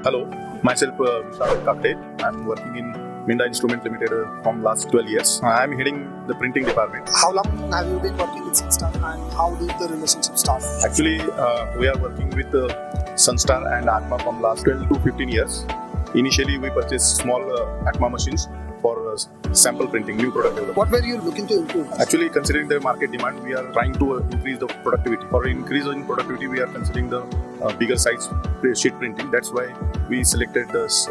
Hello, myself Vishal Kakde. I'm working in Minda Instrument Limited from last 12 years. I'm heading the printing department. How long have you been working with Sunstar and how did the relationship start? Actually, we are working with Sunstar and ATMA from last 12 to 15 years. Initially, we purchased small ATMA machines for sample printing, new product development. What were you looking to improve? Actually, considering the market demand, we are trying to increase the productivity. For increase in productivity, we are considering the bigger size sheet printing. That's why we selected this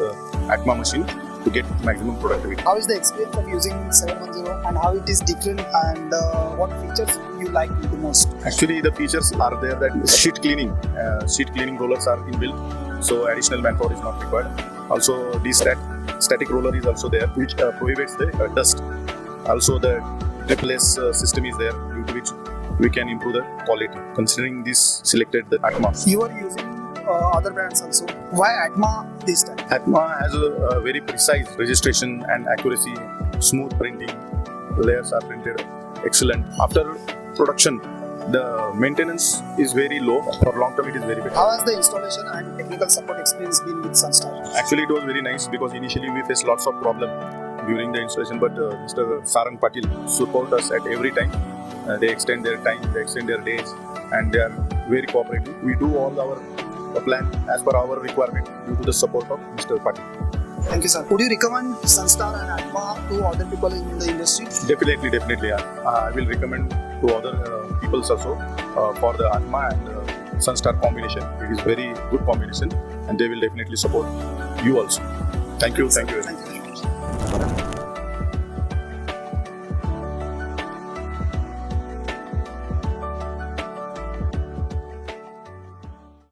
ATMA machine to get maximum productivity. How is the experience of using 710 and how it is different and what features you like the most? Actually, the features are there that sheet cleaning rollers are inbuilt, so additional manpower is not required. Also, this static roller is also there, which prohibits the dust. Also, the dripless system is there, due to which we can improve the quality. Considering this, selected the ATMA. You are using other brands also. Why ATMA this time? ATMA has a very precise registration and accuracy, smooth printing, layers are printed excellent. After production, the maintenance is very low. For long term, it is very big. How has the installation and technical support experience been with Sunstar? Actually, it was very nice because initially we faced lots of problems during the installation, but Mr. Sarang Patil support us at every time. They extend their time, they extend their days, and they are very cooperative. We do all our plan as per our requirement due to the support of Mr. Patil. Thank you, sir. Would you recommend Sunstar and ATMA to other people in the industry? Definitely. I will recommend to other people also for the ATMA and Sunstar combination. It is very good combination, and they will definitely support you also. Thank you.